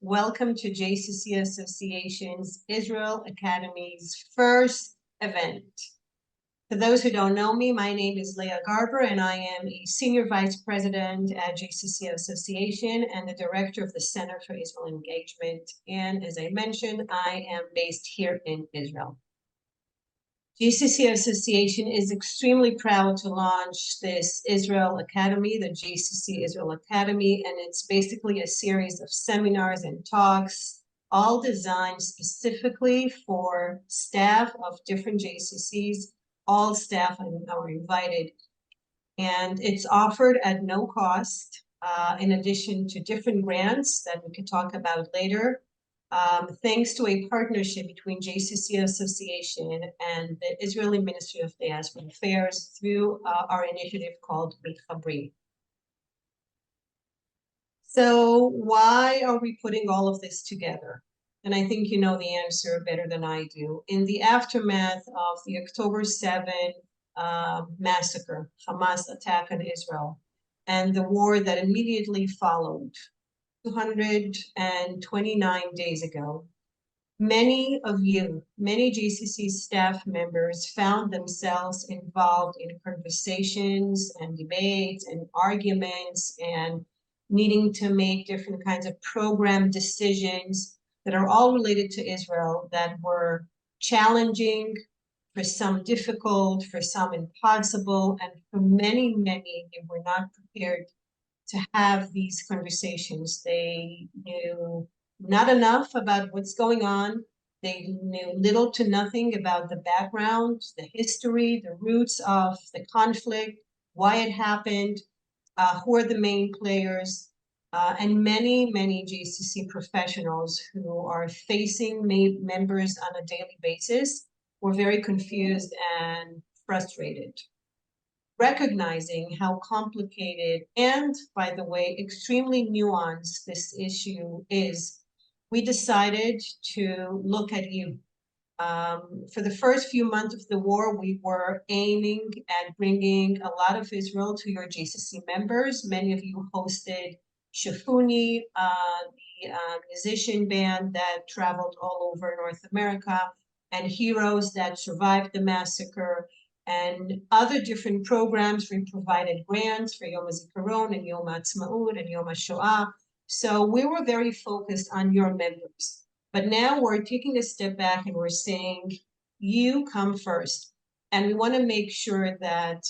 Welcome to JCC Association's Israel Academy's first event. For those who don't know me, my name is Leah Garber, and I am a Senior Vice President at JCC Association and the Director of the Center for Israel Engagement. And as I mentioned, I am based here in Israel. JCC Association is extremely proud to launch this Israel Academy, the JCC Israel Academy, and it's basically a series of seminars and talks, all designed specifically for staff of different JCCs. All staff are invited, and it's offered at no cost, in addition to different grants that we could talk about later. Thanks to a partnership between JCC Association and the Israeli Ministry of Diaspora Affairs through our initiative called Mitchabri. So why are we putting all of this together? And I think you know the answer better than I do. In the aftermath of the October 7th massacre, Hamas attack on Israel, and the war that immediately followed, 229 days ago, many of you, many JCC staff members found themselves involved in conversations and debates and arguments and needing to make different kinds of program decisions that are all related to Israel that were challenging, for some difficult, for some impossible, and for many, many, they were not prepared to have these conversations. They knew not enough about what's going on. They knew little to nothing about the background, the history, the roots of the conflict, why it happened, who are the main players, and many, many JCC professionals who are facing members on a daily basis were very confused and frustrated. Recognizing how complicated and, by the way, extremely nuanced this issue is, we decided to look at you. For the first few months of the war, we were aiming at bringing a lot of Israel to your JCC members. Many of you hosted Shafuni, the musician band that traveled all over North America, and Heroes that survived the massacre, and other different programs. We provided grants for Yom HaZikaron and Yom HaAtzmaut and Yom HaShoah. So we were very focused on your members. But now we're taking a step back and we're saying, you come first. And we want to make sure that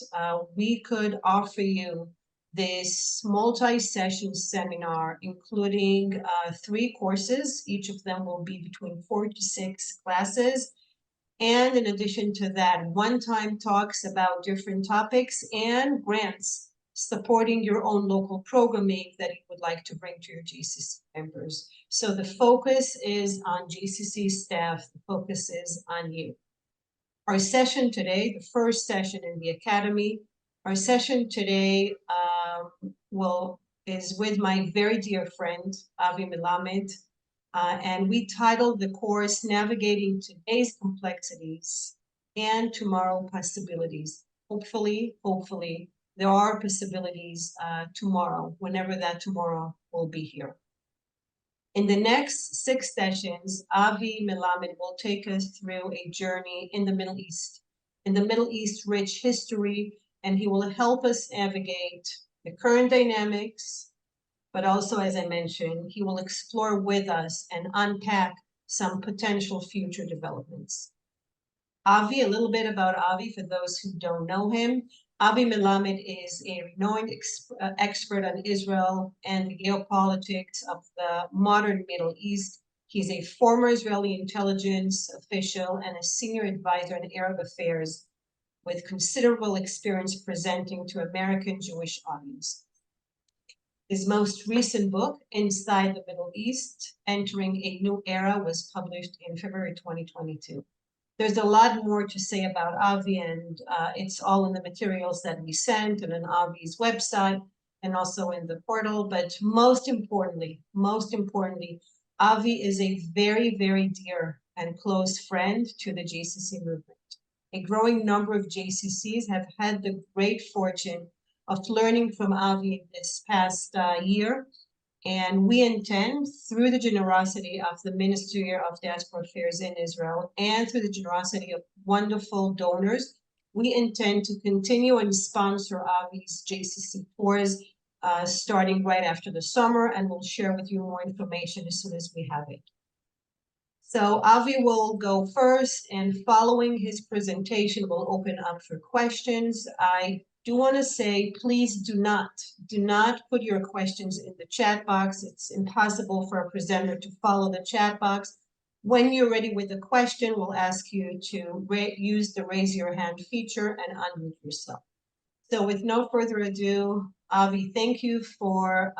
we could offer you this multi-session seminar, including 3 courses. Each of them will be between 4 to 6 classes. And in addition to that, one-time talks about different topics and grants supporting your own local programming that you would like to bring to your JCC members. So the focus is on JCC staff, the focus is on you. Our session today, the first session in the Academy, our session today is with my very dear friend, Avi Melamed. And we titled the course, Navigating Today's Complexities and Tomorrow Possibilities. Hopefully, there are possibilities tomorrow, whenever that tomorrow will be here. In the next 6 sessions, Avi Melamed will take us through a journey in the Middle East, rich history, and he will help us navigate the current dynamics, but also, as I mentioned, he will explore with us and unpack some potential future developments. Avi, a little bit about Avi for those who don't know him. Avi Melamed is a renowned expert on Israel and the geopolitics of the modern Middle East. He's a former Israeli intelligence official and a senior advisor in Arab affairs with considerable experience presenting to American Jewish audience. His most recent book, Inside the Middle East, Entering a New Era, was published in February 2022. There's a lot more to say about Avi, and it's all in the materials that we sent and on Avi's website and also in the portal. But most importantly, Avi is a very, very dear and close friend to the JCC movement. A growing number of JCCs have had the great fortune of learning from Avi this past year, And we intend, through the generosity of the Ministry of Diaspora Affairs in Israel and through the generosity of wonderful donors, we intend to continue and sponsor Avi's JCC tours starting right after the summer, and we'll share with you more information as soon as we have it. So Avi will go first, and following his presentation, we'll open up for questions. I do want to say, please do not put your questions in the chat box. It's impossible for a presenter to follow the chat box. When you're ready with the question, we'll ask you to use the raise your hand feature and unmute yourself. So with no further ado, Avi, thank you for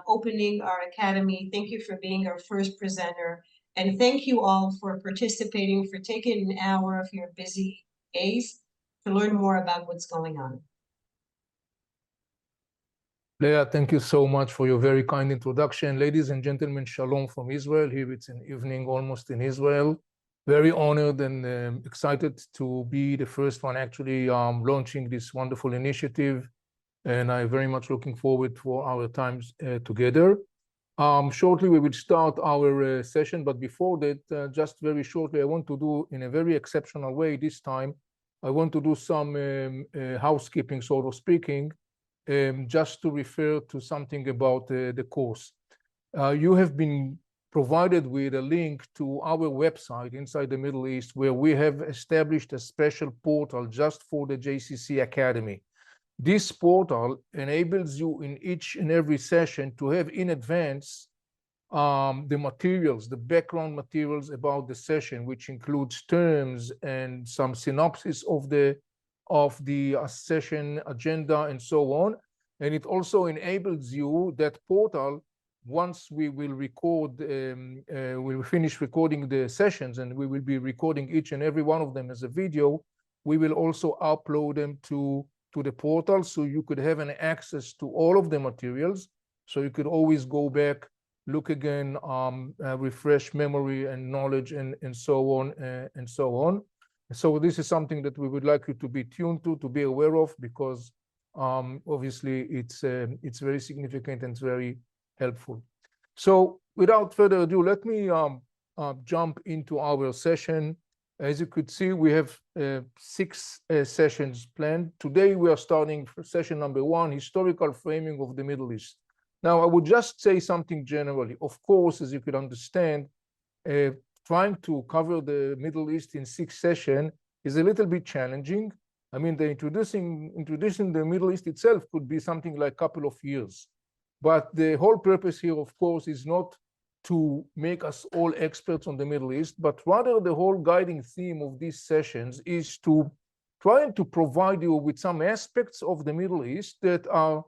opening our academy. Thank you for being our first presenter. And thank you all for participating, for taking an hour of your busy days to learn more about what's going on. Leah, thank you so much for your very kind introduction. Ladies and gentlemen, shalom from Israel. Here it's an evening almost in Israel. Very honored and excited to be the first one actually launching this wonderful initiative. And I'm very much looking forward for our times together. Shortly, we will start our session, but before that, just very shortly, I want to do in a very exceptional way this time, I want to do some housekeeping, sort of speaking, just to refer to something about the course. You have been provided with a link to our website inside the Middle East, where we have established a special portal just for the JCC Academy. This portal enables you in each and every session to have in advance the materials, the background materials about the session, which includes terms and some synopsis of the session agenda and so on. And it also enables you, that portal, once we will record, we will finish recording the sessions, and we will be recording each and every one of them as a video, we will also upload them to the portal, so you could have an access to all of the materials, so you could always go back, look again, refresh memory and knowledge and so on and so on. So this is something that we would like you to be tuned to be aware of, because obviously it's very significant and it's very helpful. So without further ado, let me jump into our session. As you could see, we have 6 sessions planned. Today, we are starting for session number 1, historical framing of the Middle East. Now, I would just say something generally. Of course, as you could understand, trying to cover the Middle East in 6 sessions is a little bit challenging. I mean, introducing the Middle East itself could be something like a couple of years. But the whole purpose here, of course, is not to make us all experts on the Middle East, but rather the whole guiding theme of these sessions is to try to provide you with some aspects of the Middle East that are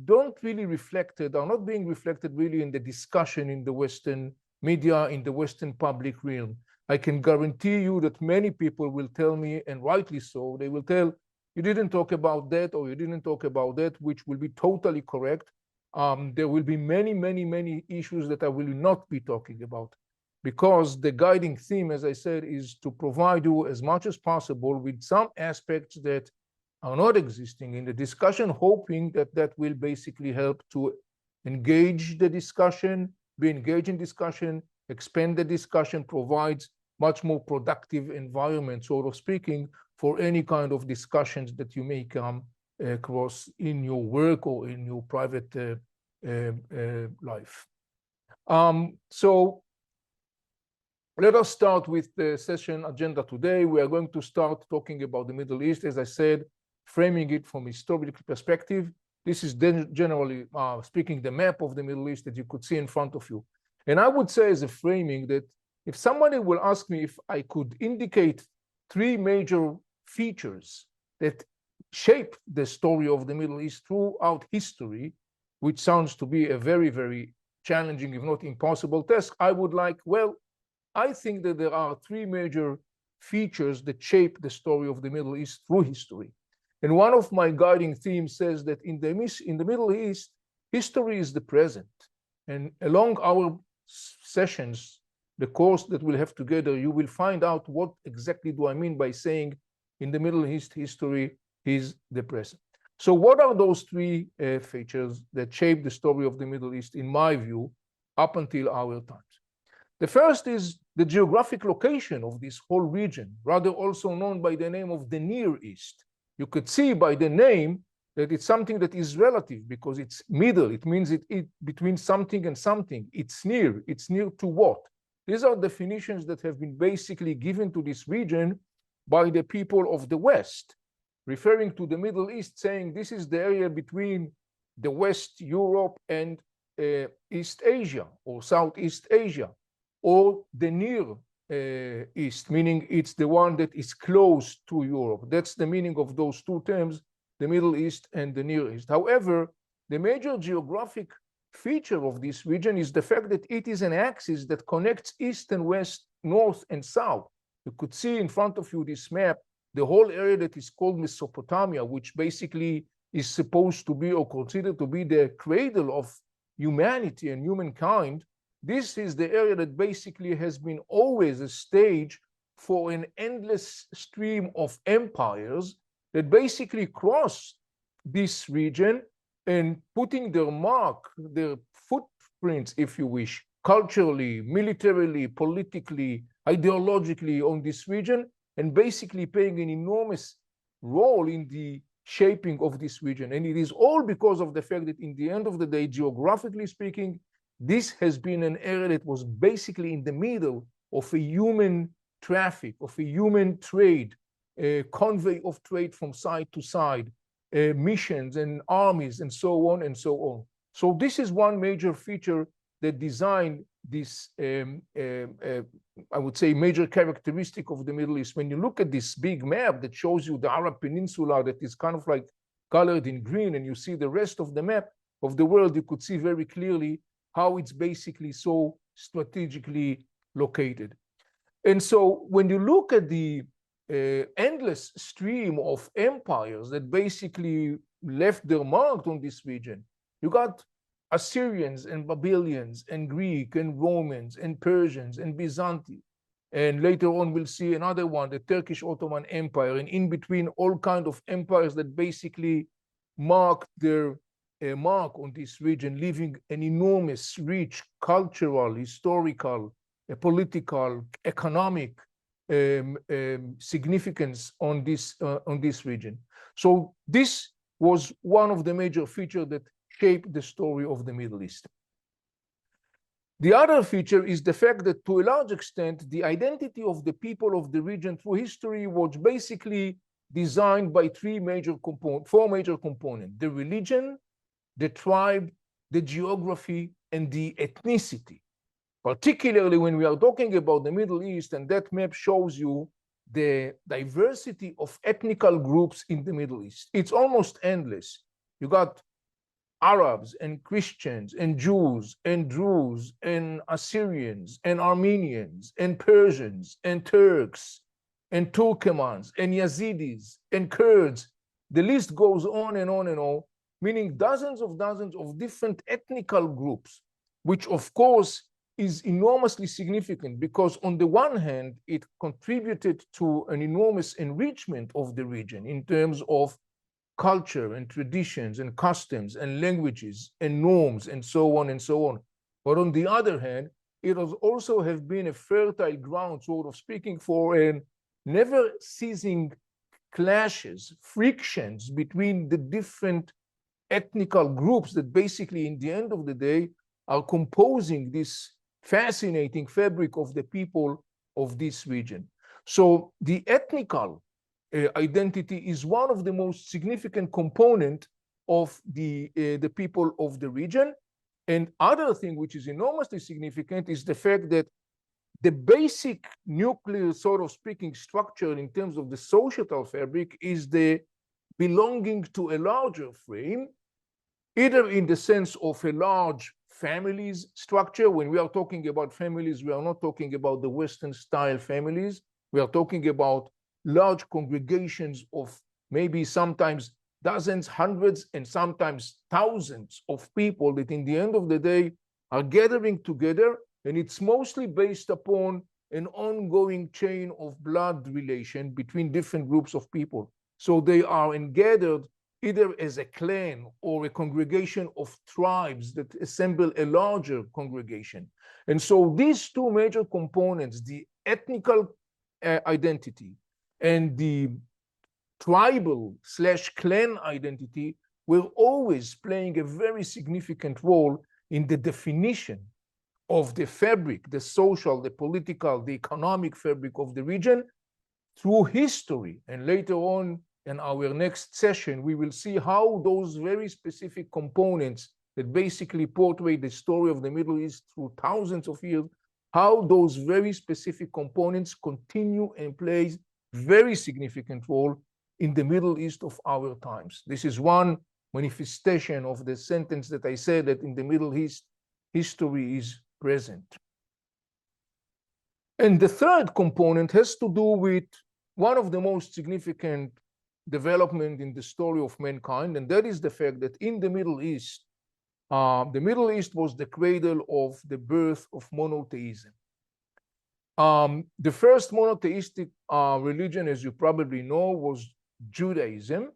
not being reflected really in the discussion in the Western media, in the Western public realm. I can guarantee you that many people will tell me, and rightly so, they will tell, you didn't talk about that, or you didn't talk about that, which will be totally correct. There will be many issues that I will not be talking about, because the guiding theme, as I said, is to provide you as much as possible with some aspects that are not existing in the discussion, hoping that that will basically help to engage the discussion, be engaged in discussion, expand the discussion, provides much more productive environment, sort of speaking, for any kind of discussions that you may come across in your work or in your private life. So let us start with the session agenda today. We are going to start talking about the Middle East, as I said, framing it from a historical perspective. This is generally speaking the map of the Middle East that you could see in front of you. And I would say as a framing that if somebody will ask me if I could indicate 3 major features that shape the story of the Middle East throughout history, which sounds to be a very challenging, if not impossible task, I would like, well, I think that there are 3 major features that shape the story of the Middle East through history. And one of my guiding themes says that in the Middle East, history is the present. And along our sessions, the course that we'll have together, you will find out what exactly do I mean by saying in the Middle East history is the present. So what are those three features that shape the story of the Middle East, in my view, up until our times? The first is the geographic location of this whole region, rather also known by the name of the Near East. You could see by the name that it's something that is relative because it's middle. It means it between something and something. It's near. It's near to what? These are definitions that have been basically given to this region by the people of the West, referring to the Middle East, saying this is the area between the West Europe and East Asia or Southeast Asia, or the Near East, meaning it's the one that is close to Europe. That's the meaning of those two terms, the Middle East and the Near East. However, the major geographic feature of this region is the fact that it is an axis that connects East and West, North and South. You could see in front of you this map, the whole area that is called Mesopotamia, which basically is supposed to be or considered to be the cradle of humanity and humankind. This is the area that basically has been always a stage for an endless stream of empires that basically crossed this region and putting their mark, their footprints, if you wish, culturally, militarily, politically, ideologically on this region, and basically playing an enormous role in the shaping of this region. And it is all because of the fact that in the end of the day, geographically speaking, this has been an area that was basically in the middle of a human traffic, of a human trade, a convey of trade from side to side, missions and armies and so on and so on. So this is one major feature that designed this, I would say, major characteristic of the Middle East. When you look at this big map that shows you the Arab Peninsula that is kind of like colored in green, and you see the rest of the map of the world, you could see very clearly how it's basically so strategically located. And so when you look at the endless stream of empires that basically left their mark on this region, you got Assyrians and Babylonians and Greek and Romans and Persians and Byzantine. And later on, we'll see another one, the Turkish Ottoman Empire, and in between all kinds of empires that basically marked their mark on this region, leaving an enormous, rich cultural, historical, political, economic significance on this region. So this was one of the major features that shaped the story of the Middle East. The other feature is the fact that to a large extent, the identity of the people of the region through history was basically designed by four major components: the religion, the tribe, the geography, and the ethnicity. Particularly when we are talking about the Middle East, and that map shows you the diversity of ethnical groups in the Middle East. It's almost endless. You got Arabs and Christians and Jews and Druze and Assyrians and Armenians and Persians and Turks and Turkmens and Yazidis and Kurds. The list goes on and on and on, meaning dozens of different ethnical groups, which of course is enormously significant because on the one hand, it contributed to an enormous enrichment of the region in terms of culture and traditions and customs and languages and norms and so on and so on. But on the other hand, it has also have been a fertile ground, sort of speaking, for a never ceasing clashes, frictions between the different ethnical groups that basically in the end of the day are composing this fascinating fabric of the people of this region. So the ethnical identity is one of the most significant component of the people of the region. And other thing which is enormously significant is the fact that the basic nuclear, sort of speaking, structure in terms of the societal fabric is the belonging to a larger frame, either in the sense of a large families structure. When we are talking about families, we are not talking about the Western style families. We are talking about large congregations of maybe sometimes dozens, hundreds, and sometimes thousands of people that in the end of the day are gathering together, and it's mostly based upon an ongoing chain of blood relation between different groups of people. So they are gathered either as a clan or a congregation of tribes that assemble a larger congregation. And so these two major components, the ethnical identity and the tribal/clan identity, were always playing a very significant role in the definition of the fabric, the social, the political, the economic fabric of the region through history. And later on in our next session, we will see how those very specific components that basically portray the story of the Middle East through thousands of years, how those very specific components continue and play very significant role in the Middle East of our times. This is one manifestation of the sentence that I said, that in the Middle East, history is present. And the third component has to do with one of the most significant development in the story of mankind, and that is the fact that in the Middle East was the cradle of the birth of monotheism. The first monotheistic religion, as you probably know, was Judaism.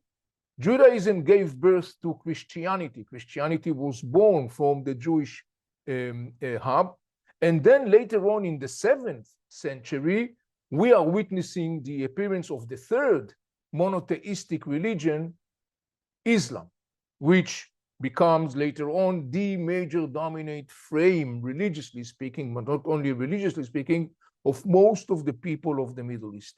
Judaism gave birth to Christianity. Christianity was born from the Jewish hub. And then later on in the 7th century, we are witnessing the appearance of the third monotheistic religion, Islam, which becomes later on the major dominant frame, religiously speaking, but not only religiously speaking, of most of the people of the Middle East.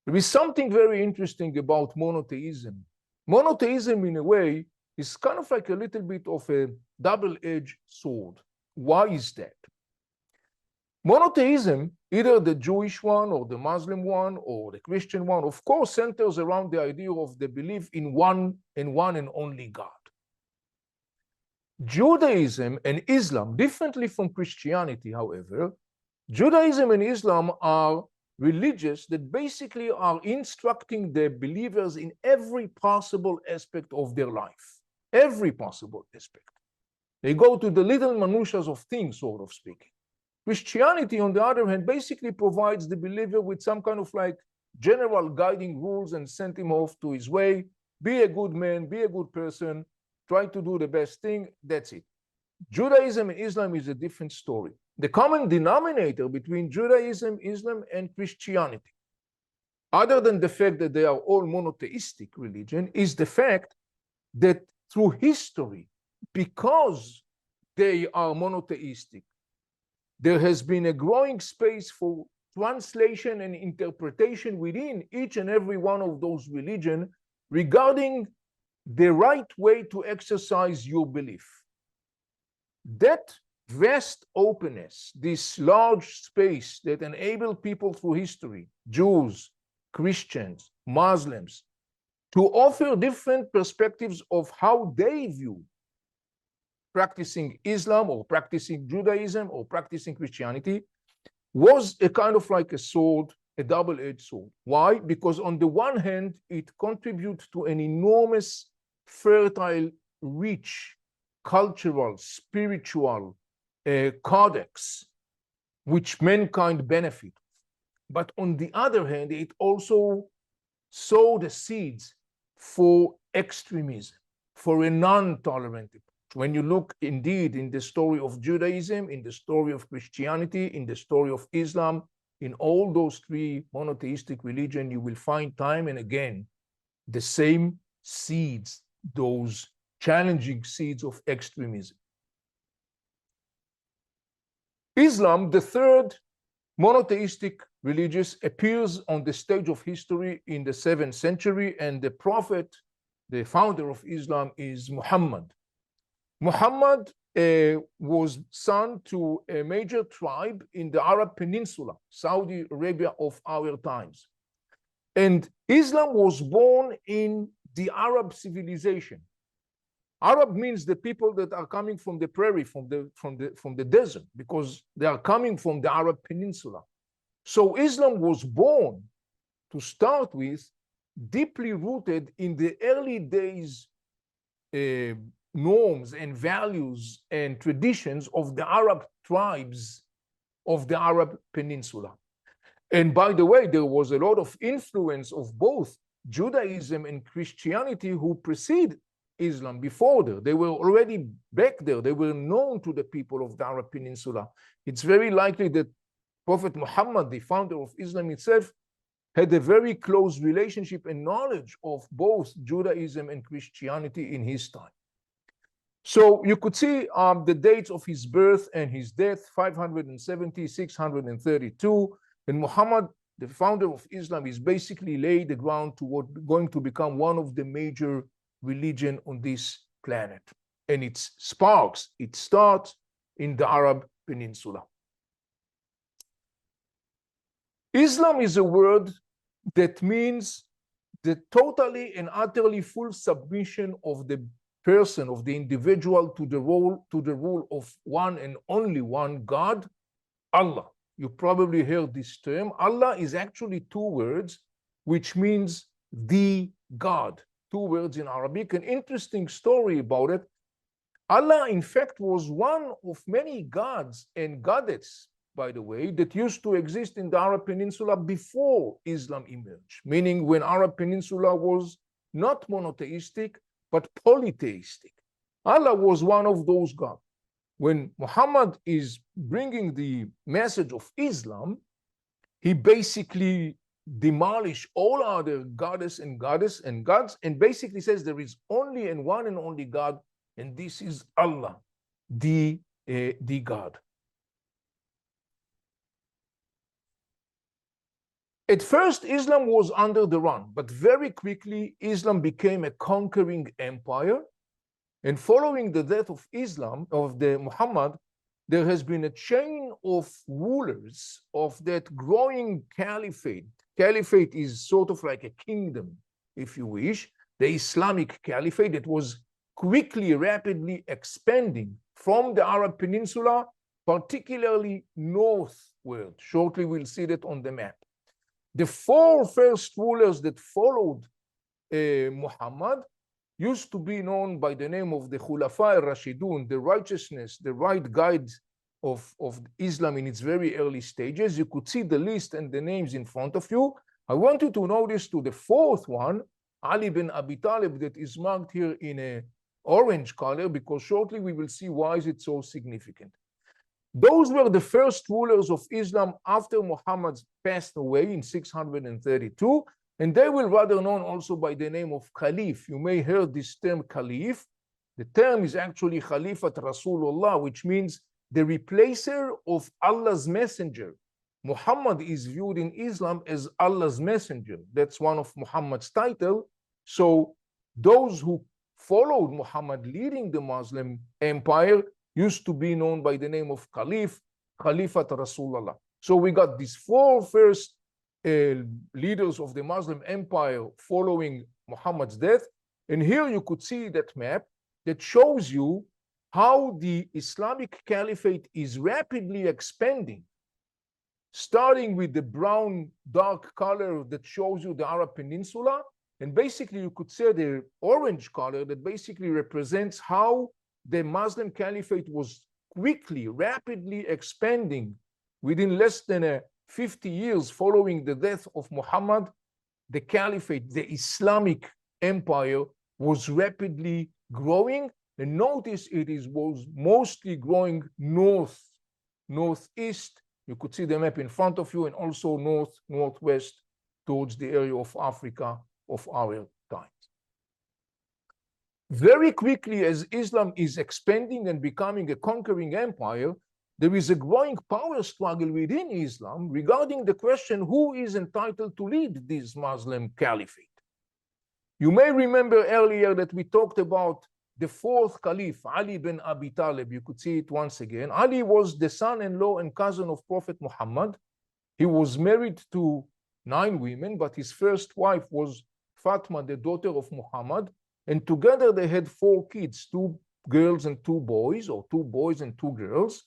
There is something very interesting about monotheism. Monotheism, in a way, is kind of like a little bit of a double-edged sword. Why is that? Monotheism, either the Jewish one or the Muslim one or the Christian one, of course, centers around the idea of the belief in one and only God. Judaism and Islam, differently from Christianity, however, Judaism and Islam are religions that basically are instructing the believers in every possible aspect of their life, every possible aspect. They go to the little minutiae of things, sort of speaking. Christianity, on the other hand, basically provides the believer with some kind of like general guiding rules and send him off to his way. Be a good man, be a good person, try to do the best thing, that's it. Judaism and Islam is a different story. The common denominator between Judaism, Islam, and Christianity, other than the fact that they are all monotheistic religion, is the fact that through history, because they are monotheistic, there has been a growing space for translation and interpretation within each and every one of those religions regarding the right way to exercise your belief. That vast openness, this large space that enabled people through history, Jews, Christians, Muslims, to offer different perspectives of how they view practicing Islam or practicing Judaism or practicing Christianity, was a kind of like a sword, a double-edged sword. Why? Because on the one hand, it contributes to an enormous, fertile, rich, cultural, spiritual codex, which mankind benefit. But on the other hand, it also sowed the seeds for extremism, for a non-tolerant approach. When you look indeed in the story of Judaism, in the story of Christianity, in the story of Islam, in all those three monotheistic religions, you will find time and again the same seeds, those challenging seeds of extremism. Islam, the third monotheistic religion, appears on the stage of history in the 7th century, and the prophet, the founder of Islam, is Muhammad. Muhammad was son to a major tribe in the Arab Peninsula, Saudi Arabia of our times. And Islam was born in the Arab civilization. Arab means the people that are coming from the prairie, from the desert, because they are coming from the Arab Peninsula. So Islam was born, to start with, deeply rooted in the early days norms and values and traditions of the Arab tribes of the Arab Peninsula. And by the way, there was a lot of influence of both Judaism and Christianity who precede Islam before there. They were already back there. They were known to the people of the Arab Peninsula. It's very likely that Prophet Muhammad, the founder of Islam itself, had a very close relationship and knowledge of both Judaism and Christianity in his time. So you could see the dates of his birth and his death, 570, 632. And Muhammad, the founder of Islam, is basically laid the ground toward going to become one of the major religion on this planet. And it starts in the Arab Peninsula. Islam is a word that means the totally and utterly full submission of the person, of the individual, to the rule of one and only one God, Allah. You probably heard this term. Allah is actually two words, which means the God. Two words in Arabic. An interesting story about it. Allah, in fact, was one of many gods and goddesses, by the way, that used to exist in the Arab Peninsula before Islam emerged, meaning when Arab Peninsula was not monotheistic, but polytheistic. Allah was one of those gods. When Muhammad is bringing the message of Islam, he basically demolished all other goddess and gods, and basically says there is only and one and only God, and this is Allah, the God. At first, Islam was under the run, but very quickly, Islam became a conquering empire. And following the death of Muhammad, there has been a chain of rulers of that growing caliphate. Caliphate is sort of like a kingdom, if you wish, the Islamic caliphate that was quickly, rapidly expanding from the Arab Peninsula, particularly northward. Shortly, we'll see that on the map. The four first rulers that followed Muhammad used to be known by the name of the Khulafa al-Rashidun, the righteousness, the right guide of Islam in its very early stages. You could see the list and the names in front of you. I want you to notice to the fourth one, Ali bin Abi Talib, that is marked here in an orange color, because shortly we will see why is it so significant. Those were the first rulers of Islam after Muhammad passed away in 632, and they were rather known also by the name of Caliph. You may hear this term Caliph. The term is actually Khalifat Rasulullah, which means the replacer of Allah's messenger. Muhammad is viewed in Islam as Allah's messenger. That's one of Muhammad's title. So those who followed Muhammad leading the Muslim empire used to be known by the name of Caliph, Khalifat Rasulullah. So we got these four first leaders of the Muslim empire following Muhammad's death. And here you could see that map that shows you how the Islamic Caliphate is rapidly expanding, starting with the brown dark color that shows you the Arab Peninsula. And basically you could say the orange color that basically represents how the Muslim Caliphate was quickly, rapidly expanding. Within less than 50 years following the death of Muhammad, the Caliphate, the Islamic empire, was rapidly growing. And notice was mostly growing northeast. You could see the map in front of you, and also northwest towards the area of Africa of our times. Very quickly, as Islam is expanding and becoming a conquering empire, there is a growing power struggle within Islam regarding the question who is entitled to lead this Muslim caliphate. You may remember earlier that we talked about the fourth caliph, Ali bin Abi Talib. You could see it once again. Ali was the son-in-law and cousin of Prophet Muhammad. He was married to 9 women, but his first wife was Fatima, the daughter of Muhammad. And together they had 4 kids, 2 girls and 2 boys, or 2 boys and 2 girls.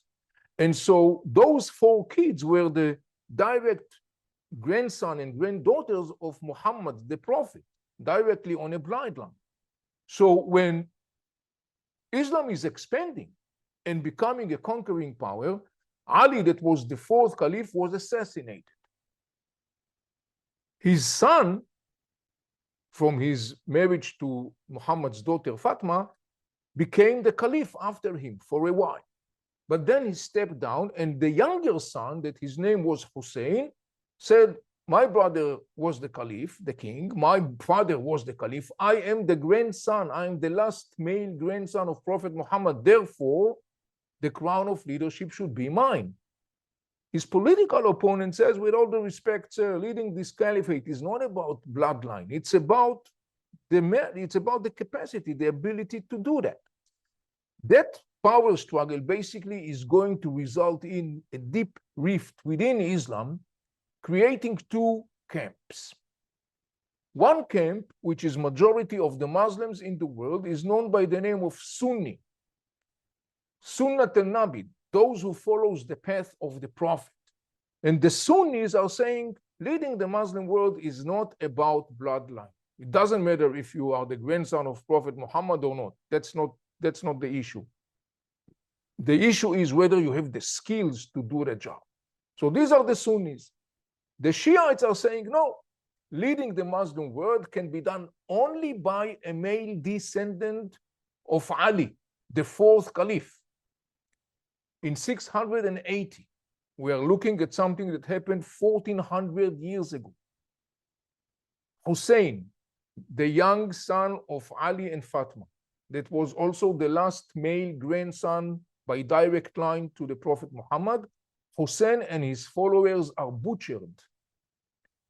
And so those 4 kids were the direct grandson and granddaughters of Muhammad, the prophet, directly on a bloodline. So when Islam is expanding and becoming a conquering power, Ali, that was the 4th caliph, was assassinated. His son, from his marriage to Muhammad's daughter Fatima, became the caliph after him for a while. But then he stepped down, and the younger son, that his name was Hussein, said, my brother was the caliph, the king, my father was the caliph, I am the grandson, I am the last male grandson of Prophet Muhammad, therefore the crown of leadership should be mine. His political opponent says, with all due respect, sir, leading this caliphate is not about bloodline, it's about the capacity, the ability to do that. That power struggle basically is going to result in a deep rift within Islam, creating two camps. One camp, which is majority of the Muslims in the world, is known by the name of Sunni. Sunnat al-Nabi, those who follows the path of the Prophet. And the Sunnis are saying, leading the Muslim world is not about bloodline. It doesn't matter if you are the grandson of Prophet Muhammad or not. That's not the issue. The issue is whether you have the skills to do the job. So these are the Sunnis. The Shiites are saying, no, leading the Muslim world can be done only by a male descendant of Ali, the fourth caliph. In 680, we are looking at something that happened 1400 years ago. Hussein, the young son of Ali and Fatima, that was also the last male grandson by direct line to the Prophet Muhammad. Hussein and his followers are butchered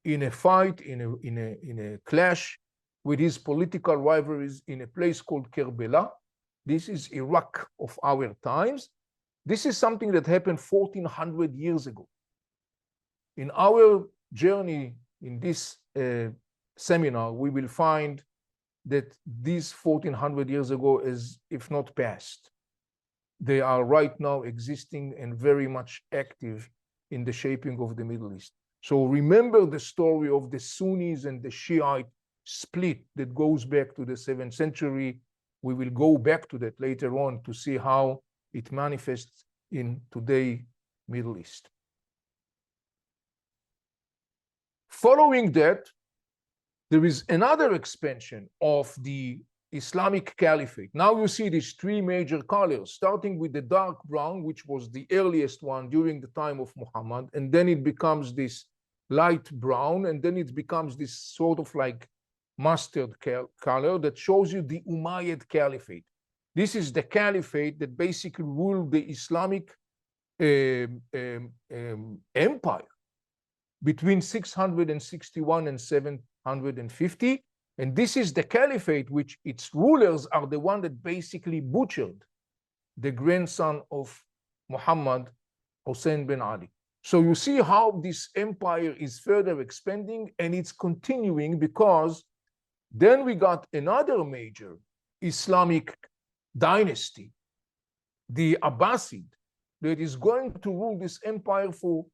in a fight, in a clash with his political rivalries in a place called Kerbela. This is Iraq of our times. This is something that happened 1400 years ago. In our journey in this seminar, we will find that these 1400 years ago is, if not past, they are right now existing and very much active in the shaping of the Middle East. So remember the story of the Sunnis and the Shiite split that goes back to the 7th century. We will go back to that later on to see how it manifests in today's Middle East. Following that, there is another expansion of the Islamic Caliphate. Now you see these three major colors, starting with the dark brown, which was the earliest one during the time of Muhammad, and then it becomes this light brown, and then it becomes this sort of like mustard color that shows you the Umayyad Caliphate. This is the caliphate that basically ruled the Islamic empire between 661 and 750. And this is the caliphate which its rulers are the one that basically butchered the grandson of Muhammad, Hussein bin Ali. So you see how this empire is further expanding, and it's continuing because then we got another major Islamic dynasty, the Abbasid, that is going to rule this empire for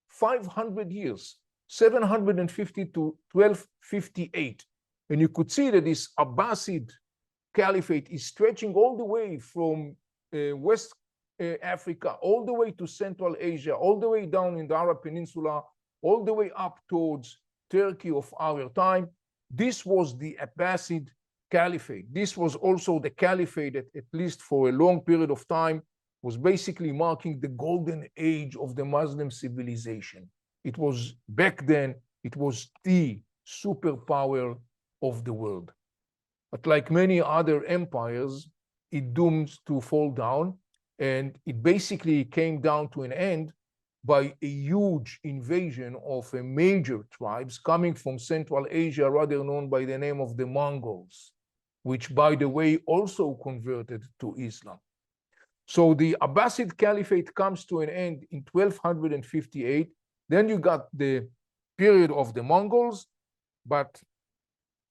500 years, 750 to 1258. And you could see that this Abbasid caliphate is stretching all the way from West Africa, all the way to Central Asia, all the way down in the Arab Peninsula, all the way up towards Turkey of our time. This was the Abbasid Caliphate. This was also the caliphate that, at least for a long period of time, was basically marking the golden age of the Muslim civilization. It was, back then, it was the superpower of the world. But like many other empires, it doomed to fall down, and it basically came down to an end by a huge invasion of major tribes coming from Central Asia, rather known by the name of the Mongols, which, by the way, also converted to Islam. So the Abbasid Caliphate comes to an end in 1258. Then you got the period of the Mongols, but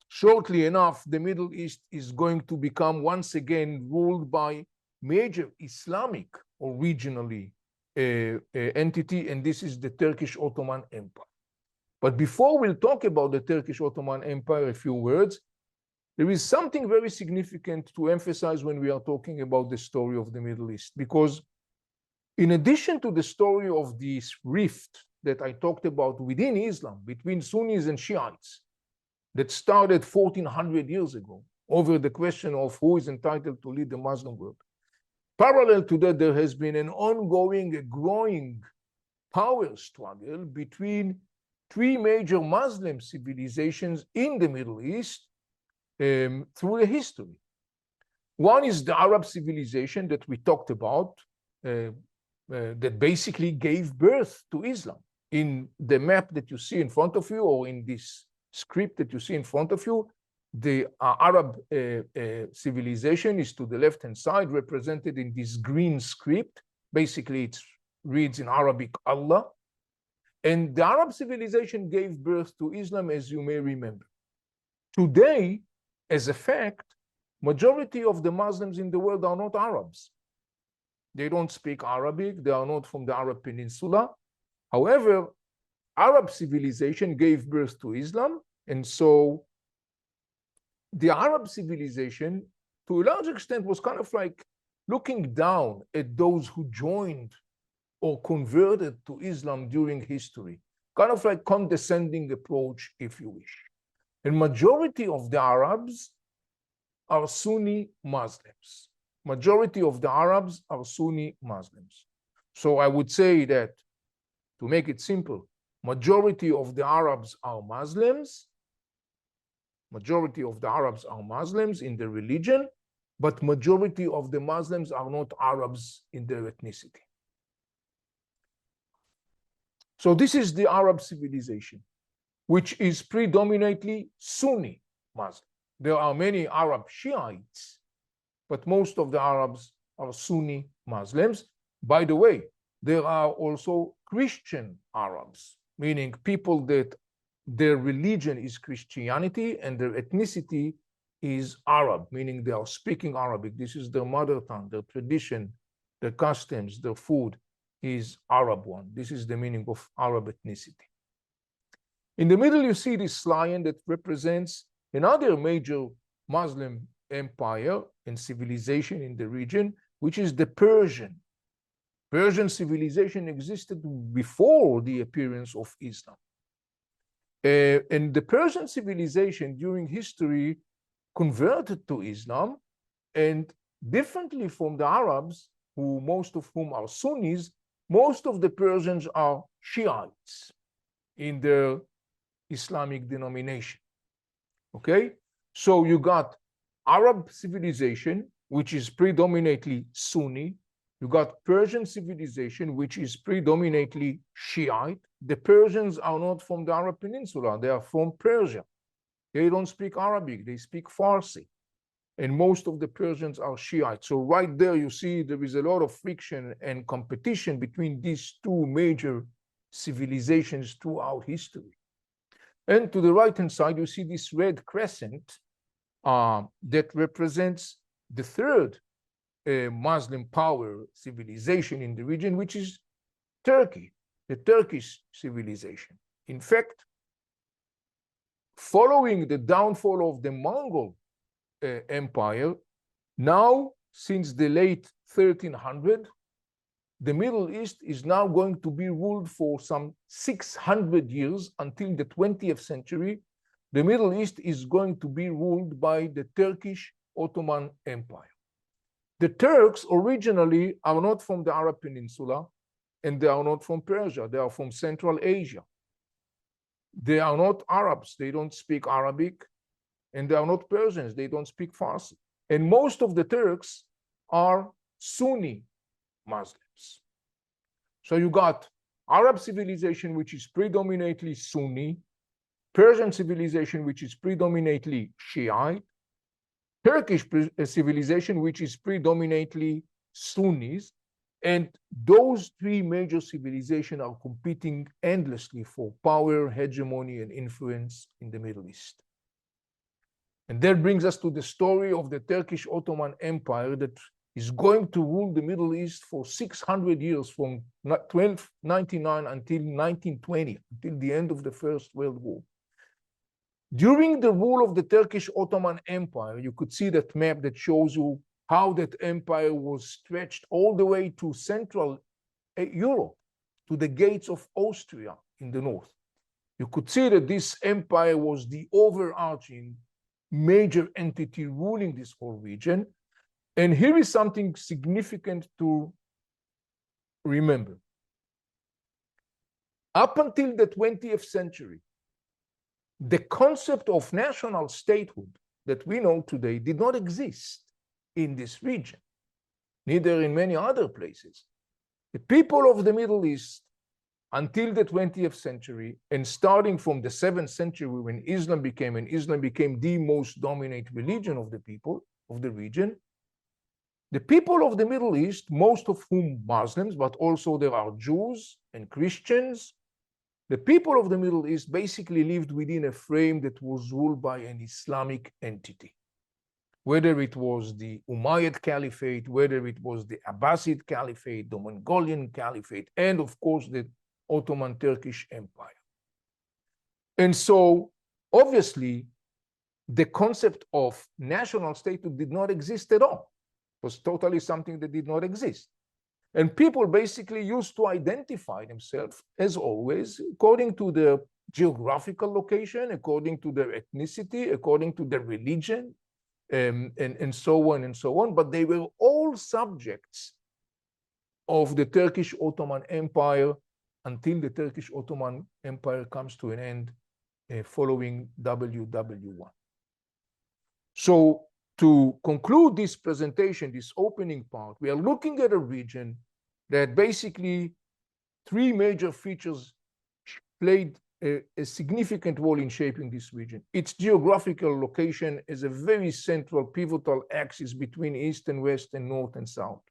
shortly enough, the Middle East is going to become once again ruled by major Islamic, originally, entity, and this is the Turkish Ottoman Empire. But before we'll talk about the Turkish Ottoman Empire, a few words, there is something very significant to emphasize when we are talking about the story of the Middle East, because in addition to the story of this rift that I talked about within Islam, between Sunnis and Shiites, that started 1400 years ago over the question of who is entitled to lead the Muslim world. Parallel to that, there has been an ongoing, growing power struggle between three major Muslim civilizations in the Middle East through the history. One is the Arab civilization that we talked about, that basically gave birth to Islam. In the map that you see in front of you, or in this script that you see in front of you, the Arab civilization is to the left-hand side, represented in this green script. Basically, it reads in Arabic, Allah. And the Arab civilization gave birth to Islam, as you may remember. Today, as a fact, majority of the Muslims in the world are not Arabs. They don't speak Arabic. They are not from the Arab Peninsula. However, Arab civilization gave birth to Islam, and so the Arab civilization, to a large extent, was kind of like looking down at those who joined or converted to Islam during history, kind of like condescending approach, if you wish. And majority of the Arabs are Sunni Muslims. Majority of the Arabs are Sunni Muslims. So I would say that, to make it simple, majority of the Arabs are Muslims. Majority of the Arabs are Muslims in their religion, but majority of the Muslims are not Arabs in their ethnicity. So this is the Arab civilization, which is predominantly Sunni Muslim. There are many Arab Shiites, but most of the Arabs are Sunni Muslims. By the way, there are also Christian Arabs, meaning people that their religion is Christianity and their ethnicity is Arab, meaning they are speaking Arabic. This is their mother tongue, their tradition, their customs, their food is Arab one. This is the meaning of Arab ethnicity. In the middle, you see this lion that represents another major Muslim empire and civilization in the region, which is the Persian. Persian civilization existed before the appearance of Islam. And the Persian civilization during history converted to Islam, and differently from the Arabs, who most of whom are Sunnis, most of the Persians are Shiites in their Islamic denomination. Okay? So you got Arab civilization, which is predominantly Sunni. You got Persian civilization, which is predominantly Shiite. The Persians are not from the Arab Peninsula. They are from Persia. They don't speak Arabic. They speak Farsi. And most of the Persians are Shiite. So right there, you see there is a lot of friction and competition between these two major civilizations throughout history. And to the right-hand side, you see this red crescent that represents the third Muslim power civilization in the region, which is Turkey, the Turkish civilization. In fact, following the downfall of the Mongol empire, now since the late 1300s, the Middle East is now going to be ruled for some 600 years until the 20th century. The Middle East is going to be ruled by the Turkish Ottoman Empire. The Turks originally are not from the Arab Peninsula, and they are not from Persia. They are from Central Asia. They are not Arabs. They don't speak Arabic, and they are not Persians. They don't speak Farsi. And most of the Turks are Sunni Muslims. So you got Arab civilization, which is predominantly Sunni, Persian civilization, which is predominantly Shiite, Turkish civilization, which is predominantly Sunnis, and those three major civilizations are competing endlessly for power, hegemony, and influence in the Middle East. And that brings us to the story of the Turkish Ottoman Empire that is going to rule the Middle East for 600 years, from 1299 until 1920, until the end of the First World War. During the rule of the Turkish Ottoman Empire, you could see that map that shows you how that empire was stretched all the way to Central Europe, to the gates of Austria in the north. You could see that this empire was the overarching major entity ruling this whole region. And here is something significant to remember. Up until the 20th century, the concept of national statehood that we know today did not exist in this region, neither in many other places. The people of the Middle East, until the 20th century, and starting from the 7th century when Islam became the most dominant religion of the people of the region, the people of the Middle East, most of whom Muslims, but also there are Jews and Christians, the people of the Middle East basically lived within a frame that was ruled by an Islamic entity. Whether it was the Umayyad Caliphate, whether it was the Abbasid Caliphate, the Mongolian Caliphate, and of course the Ottoman Turkish Empire. And so, obviously, the concept of national statehood did not exist at all. It was totally something that did not exist. And people basically used to identify themselves, as always, according to their geographical location, according to their ethnicity, according to their religion, and so on and so on. But they were all subjects of the Turkish Ottoman Empire until the Turkish Ottoman Empire comes to an end following WW1. So to conclude this presentation, this opening part, we are looking at a region that basically three major features played a significant role in shaping this region. Its geographical location is a very central, pivotal axis between East and West and North and South.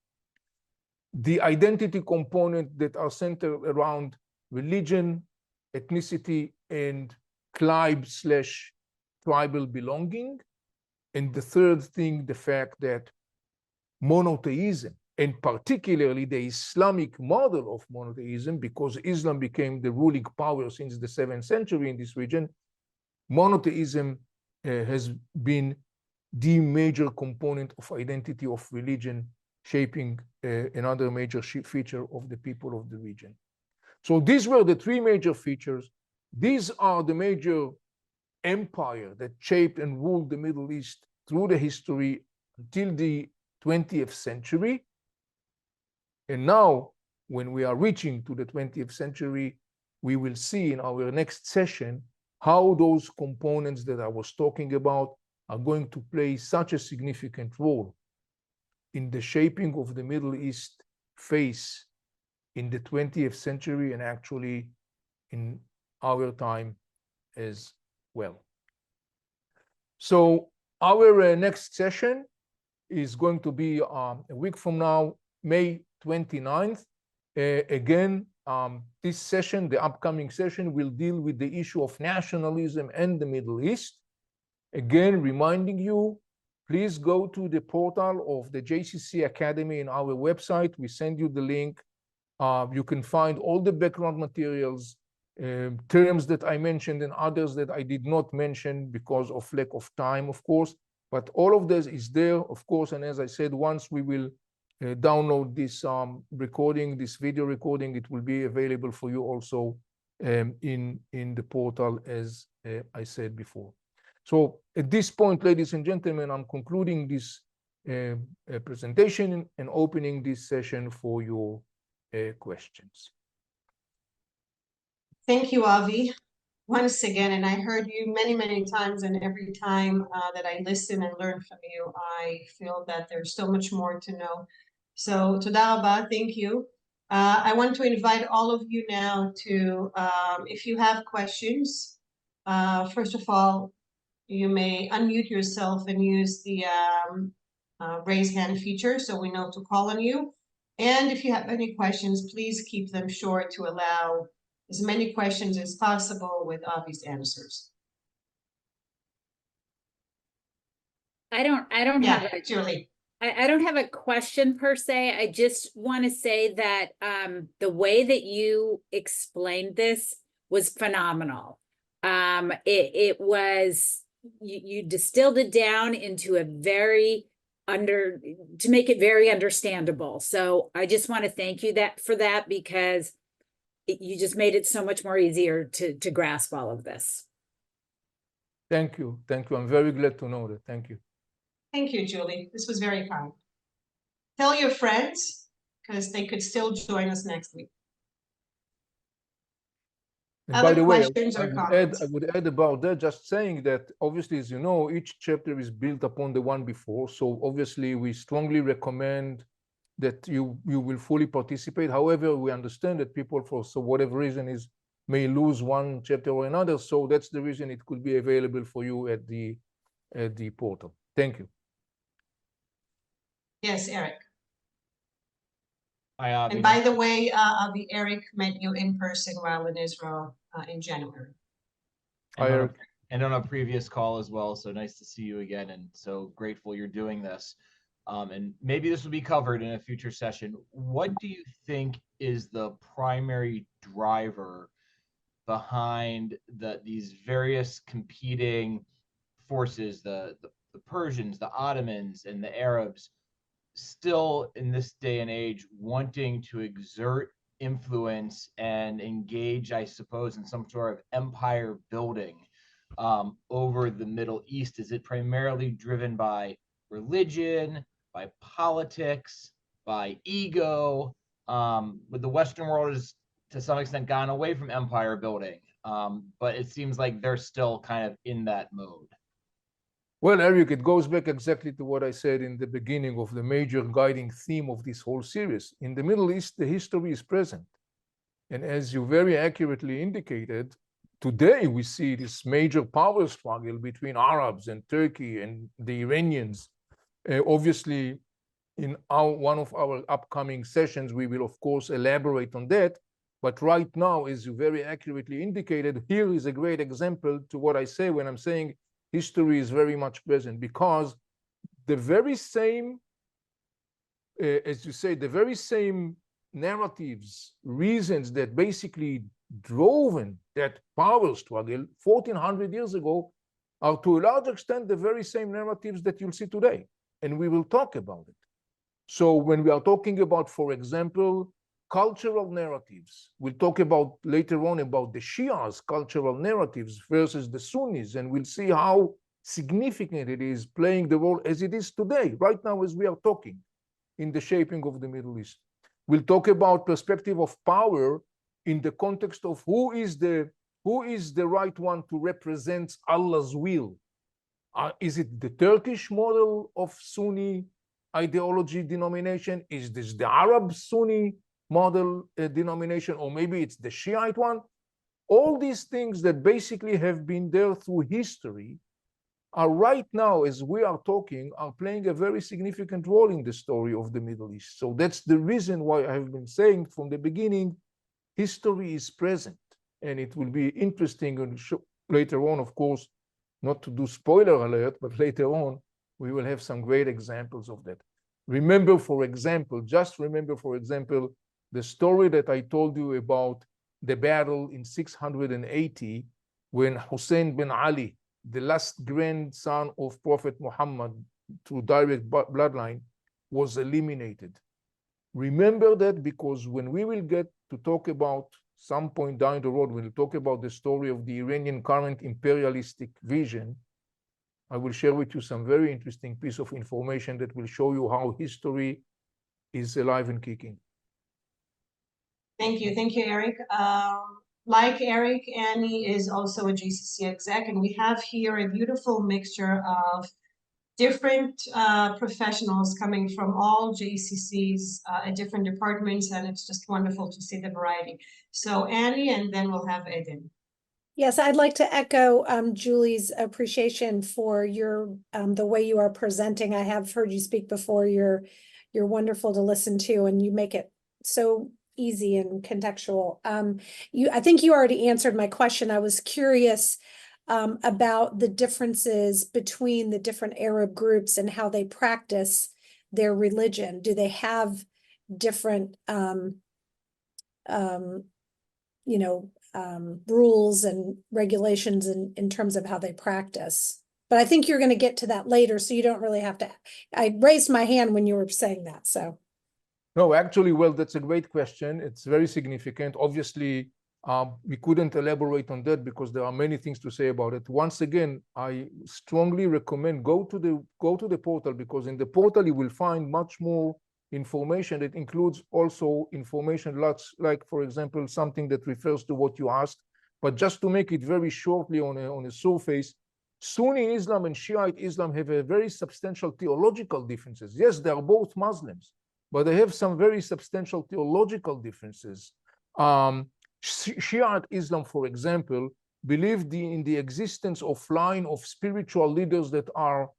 The identity component that are centered around religion, ethnicity, and tribe/tribal belonging. And the third thing, the fact that monotheism, and particularly the Islamic model of monotheism, because Islam became the ruling power since the 7th century in this region, monotheism has been the major component of identity of religion, shaping another major feature of the people of the region. So these were the three major features. These are the major empire that shaped and ruled the Middle East through the history until the 20th century. And now, when we are reaching to the 20th century, we will see in our next session how those components that I was talking about are going to play such a significant role in the shaping of the Middle East face in the 20th century and actually in our time as well. So our next session is going to be a week from now, May 29th. Again, this session, the upcoming session, will deal with the issue of nationalism and the Middle East. Again, reminding you, please go to the portal of the JCC Academy in our website. We send you the link. You can find all the background materials, terms that I mentioned and others that I did not mention because of lack of time, of course. But all of this is there, of course. And as I said, once we will download this recording, this video recording, it will be available for you also in the portal, as I said before. So at this point, ladies and gentlemen, I'm concluding this presentation and opening this session for your questions. Thank you, Avi. Once again, and I heard you many, many times, and every time that I listen and learn from you, I feel that there's so much more to know. So, toda rabba, thank you. I want to invite all of you now to, if you have questions, first of all, you may unmute yourself and use the raise hand feature so we know to call on you. And if you have any questions, please keep them short to allow as many questions as possible with Avi's answers. I don't have a, Julie. I don't have a question per se. I just want to say that the way that you explained this was phenomenal. It was, you distilled it down into a to make it very understandable. So I just want to thank you for that, because you just made it so much more easier to grasp all of this. Thank you. Thank you. I'm very glad to know that. Thank you. Thank you, Julie. This was very kind. Tell your friends, because they could still join us next week. And Other by the way, questions or I comments? would add about that, just saying that obviously, as you know, each chapter is built upon the one before. So obviously, we strongly recommend that you will fully participate. However, we understand that people, for so whatever reason, may lose one chapter or another. So that's the reason it could be available for you at the portal. Thank you. Yes, Eric. Hi, Avi. And by the way, Avi, Eric met you in person while in Israel in January. And on a previous call as well. So nice to see you again, and so grateful you're doing this. And maybe this will be covered in a future session. What do you think is the primary driver behind these various competing forces, the Persians, the Ottomans, and the Arabs, still in this day and age wanting to exert influence and engage, I suppose, in some sort of empire building over the Middle East? Is it primarily driven by religion, by politics, by ego? But the Western world has, to some extent, gone away from empire building, but it seems like they're still kind of in that mode. Well, Eric, it goes back exactly to what I said in the beginning of the major guiding theme of this whole series. In the Middle East, the history is present. And as you very accurately indicated, today we see this major power struggle between Arabs and Turkey and the Iranians. Obviously, in one of our upcoming sessions, we will, of course, elaborate on that. But right now, as you very accurately indicated, here is a great example to what I say when I'm saying history is very much present, because the very same, as you say, the very same narratives, reasons that basically drove in that power struggle 1400 years ago are to a large extent the very same narratives that you'll see today. And we will talk about it. So when we are talking about, for example, cultural narratives, we'll talk about later on about the Shias' cultural narratives versus the Sunnis, and we'll see how significant it is playing the role as it is today, right now as we are talking, in the shaping of the Middle East. We'll talk about perspective of power in the context of who is the right one to represent Allah's will. Is it the Turkish model of Sunni ideology denomination? Is this the Arab Sunni model denomination, or maybe it's the Shiite one? All these things that basically have been there through history are right now, as we are talking, are playing a very significant role in the story of the Middle East. So that's the reason why I have been saying from the beginning, history is present. And it will be interesting and later on, of course, not to do spoiler alert, but later on, we will have some great examples of that. Remember, for example, the story that I told you about the battle in 680 when Hussein bin Ali, the last grandson of Prophet Muhammad through direct bloodline, was eliminated. Remember that, because when we will get to talk about some point down the road, we'll talk about the story of the Iranian current imperialistic vision, I will share with you some very interesting piece of information that will show you how history is alive and kicking. Thank you, Eric. Like Eric, Annie is also a GCC exec, and we have here a beautiful mixture of different professionals coming from all GCCs at different departments, and it's just wonderful to see the variety. So Annie, and then we'll have Eden. Yes, I'd like to echo Julie's appreciation for your the way you are presenting. I have heard you speak before. You're wonderful to listen to, and you make it so easy and contextual. I think you already answered my question. I was curious about the differences between the different Arab groups and how they practice their religion. Do they have different rules and regulations in terms of how they practice? But I think you're going to get to that later, so you don't really have to. I raised my hand when you were saying that, so. No, actually, well, that's a great question. It's very significant. Obviously, we couldn't elaborate on that because there are many things to say about it. Once again, I strongly recommend go to the portal, because in the portal you will find much more information that includes also information like, for example, something that refers to what you asked. But just to make it very shortly on a surface, Sunni Islam and Shiite Islam have a very substantial theological differences. Yes, they are both Muslims, but they have some very substantial theological differences. Shiite Islam, for example, believed in the existence of line of spiritual leaders that are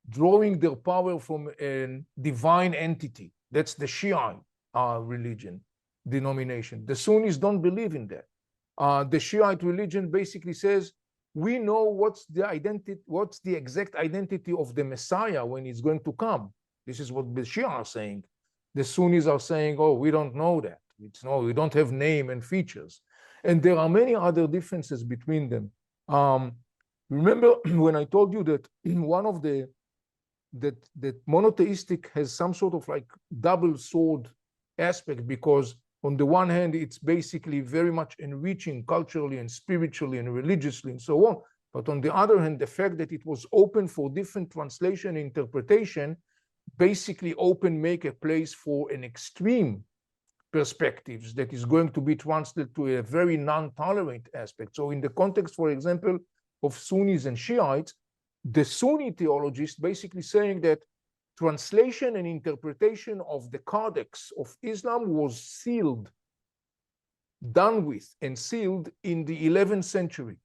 drawing their power from a divine entity. That's the Shiite religion denomination. The Sunnis don't believe in that. The Shiite religion basically says, we know what's the exact identity of the Messiah when he's going to come. This is what the Shia are saying. The Sunnis are saying, oh, we don't know that. We don't have name and features. And there are many other differences between them. Remember when I told you that one of that monotheistic has some sort of like double sword aspect, because on the one hand, it's basically very much enriching culturally and spiritually and religiously and so on. But on the other hand, the fact that it was open for different translation and interpretation basically make a place for an extreme perspectives that is going to be translated to a very non-tolerant aspect. So in the context, for example, of Sunnis and Shiites, the Sunni theologists basically saying that translation and interpretation of the Codex of Islam was done with and sealed in the 11th century.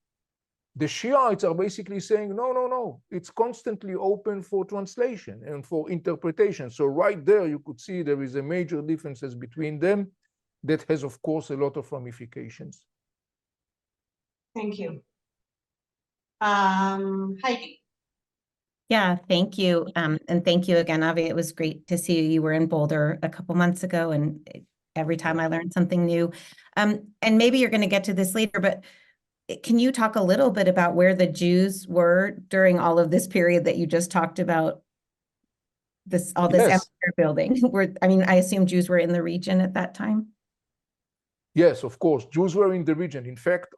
The Shiites are basically saying, no, it's constantly open for translation and for interpretation. So right there, you could see there is a major differences between them that has, of course, a lot of ramifications. Thank you. Heidi. Yeah, thank you. And thank you again, Avi. It was great to see you. You were in Boulder a couple months ago, and every time I learned something new. And maybe you're going to get to this later, but can you talk a little bit about where the Jews were during all of this period that you just talked about? All this empire building. I assume Jews were in the region at that time. Yes, of course, Jews were in the region. In fact,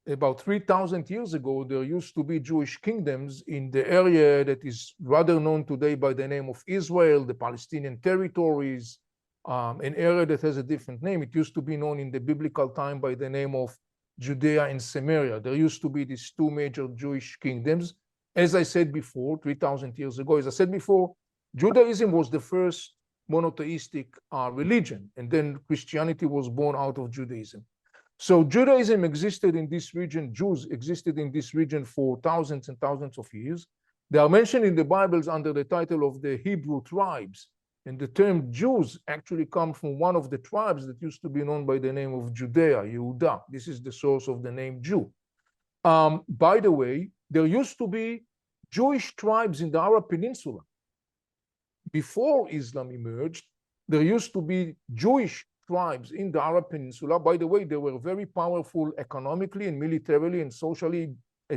about 3,000 years ago, there used to be Jewish kingdoms in the area that is rather known today by the name of Israel, the Palestinian territories, an area that has a different name. It used to be known in the biblical time by the name of Judea and Samaria. There used to be these two major Jewish kingdoms. As I said before, 3,000 years ago, as I said before, Judaism was the first monotheistic religion, and then Christianity was born out of Judaism. So Judaism existed in this region, Jews existed in this region for thousands and thousands of years. They are mentioned in the Bibles under the title of the Hebrew tribes. And the term Jews actually comes from one of the tribes that used to be known by the name of Judea, Yehuda. This is the source of the name Jew. By the way, there used to be Jewish tribes in the Arab Peninsula. Before Islam emerged, there used to be Jewish tribes in the Arab Peninsula. By the way, they were very powerful economically and militarily and socially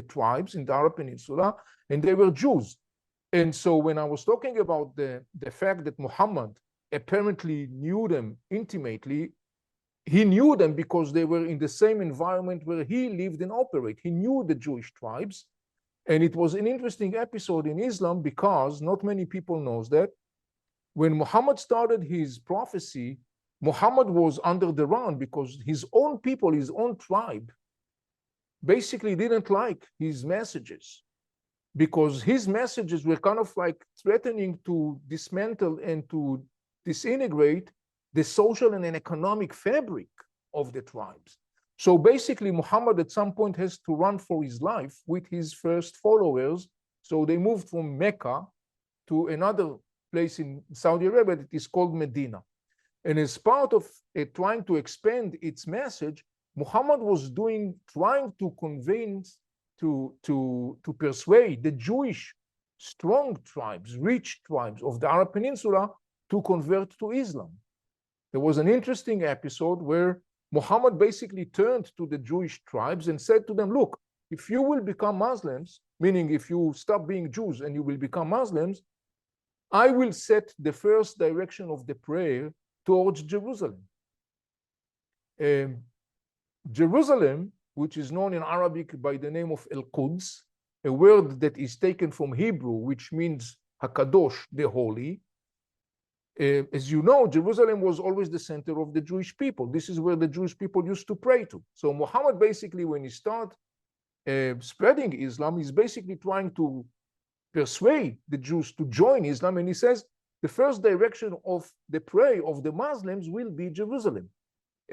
tribes in the Arab Peninsula, and they were Jews. And so when I was talking about the fact that Muhammad apparently knew them intimately, he knew them because they were in the same environment where he lived and operated. He knew the Jewish tribes. And it was an interesting episode in Islam because not many people know that. When Muhammad started his prophecy, Muhammad was under the run because his own people, his own tribe, basically didn't like his messages, because his messages were kind of like threatening to dismantle and to disintegrate the social and economic fabric of the tribes. So basically, Muhammad at some point has to run for his life with his first followers. So they moved from Mecca to another place in Saudi Arabia that is called Medina. And as part of trying to expand its message, Muhammad was trying to convince, to persuade the Jewish strong tribes, rich tribes of the Arab Peninsula to convert to Islam. There was an interesting episode where Muhammad basically turned to the Jewish tribes and said to them, look, if you will become Muslims, meaning if you stop being Jews and you will become Muslims, I will set the first direction of the prayer towards Jerusalem. Jerusalem, which is known in Arabic by the name of Al-Quds, a word that is taken from Hebrew, which means Hakadosh, the holy. As you know, Jerusalem was always the center of the Jewish people. This is where the Jewish people used to pray to. So Muhammad basically, when he started spreading Islam, he's basically trying to persuade the Jews to join Islam. And he says, the first direction of the prayer of the Muslims will be Jerusalem.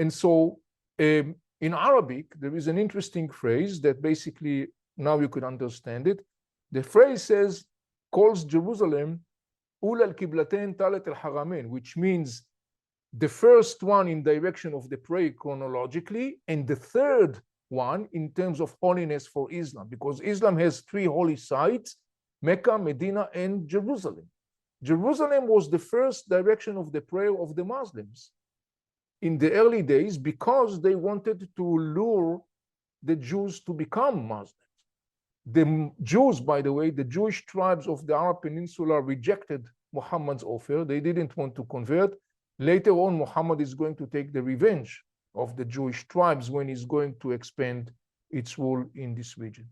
And so in Arabic, there is an interesting phrase that basically, now you could understand it. The phrase says, calls Jerusalem, Ula al-Qiblatain Talat al-Haramain, which means the first one in direction of the prayer chronologically, and the third one in terms of holiness for Islam, because Islam has three holy sites, Mecca, Medina, and Jerusalem. Jerusalem was the first direction of the prayer of the Muslims in the early days because they wanted to lure the Jews to become Muslims. The Jews, by the way, the Jewish tribes of the Arab Peninsula rejected Muhammad's offer. They didn't want to convert. Later on, Muhammad is going to take the revenge of the Jewish tribes when he's going to expand its rule in this region.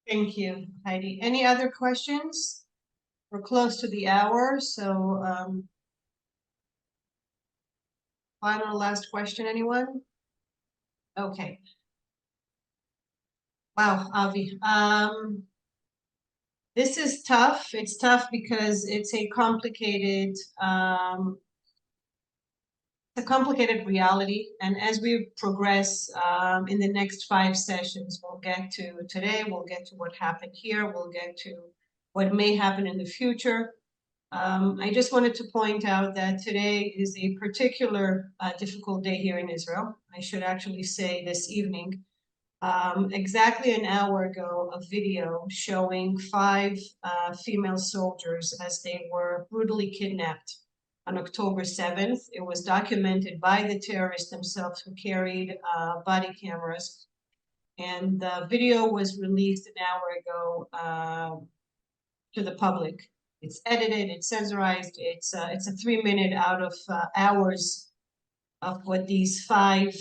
Thank you, Heidi. Any other questions? We're close to the hour, so final last question, anyone? Okay. Wow, Avi. This is tough. It's tough because it's a complicated reality. And as we progress in the next 5 sessions, we'll get to today, we'll get to what happened here, we'll get to what may happen in the future. I just wanted to point out that today is a particular difficult day here in Israel. I should actually say this evening. Exactly an hour ago, a video showing 5 female soldiers as they were brutally kidnapped on October 7th. It was documented by the terrorists themselves who carried body cameras. And the video was released an hour ago to the public. It's edited, it's censorized, it's a 3-minute out of hours of what these 5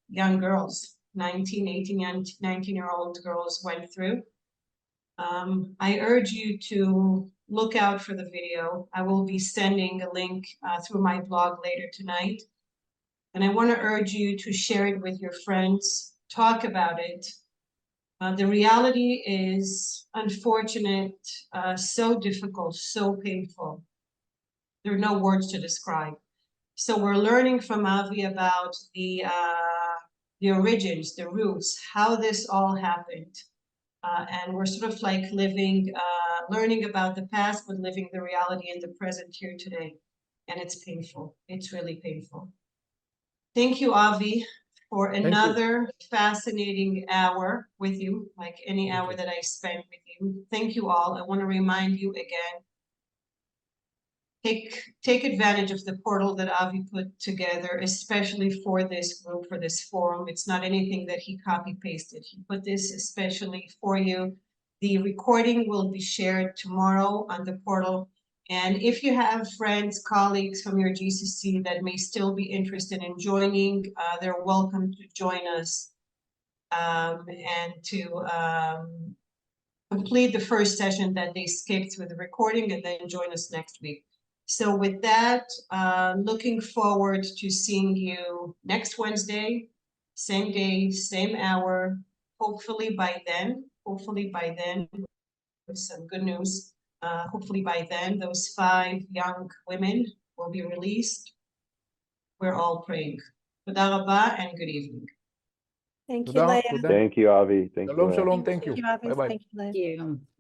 young girls, 19, 18, and 19-year-old girls went through. I urge you to look out for the video. I will be sending a link through my blog later tonight. And I want to urge you to share it with your friends, talk about it. The reality is unfortunate, so difficult, so painful. There are no words to describe. So we're learning from Avi about the origins, the roots, how this all happened. And we're sort of like living, learning about the past, but living the reality in the present here today. And it's painful. It's really painful. Thank you, Avi, for another fascinating hour with you, like any hour that I spent with you. Thank you all. I want to remind you again, take advantage of the portal that Avi put together, especially for this group, for this forum. It's not anything that he copy-pasted. He put this especially for you. The recording will be shared tomorrow on the portal. And if you have friends, colleagues from your GCC that may still be interested in joining, they're welcome to join us and to complete the first session that they skipped with the recording and then join us next week. So with that, looking forward to seeing you next Wednesday, same day, same hour, hopefully by then, with some good news. Hopefully by then, those 5 young women will be released. We're all praying. Toda rabba and good evening. Thank you, Leah. Thank you, Avi. Thank you. Shalom, shalom. Thank you. Thank you, Avi. Bye-bye. Thank you, Leah. Thank you.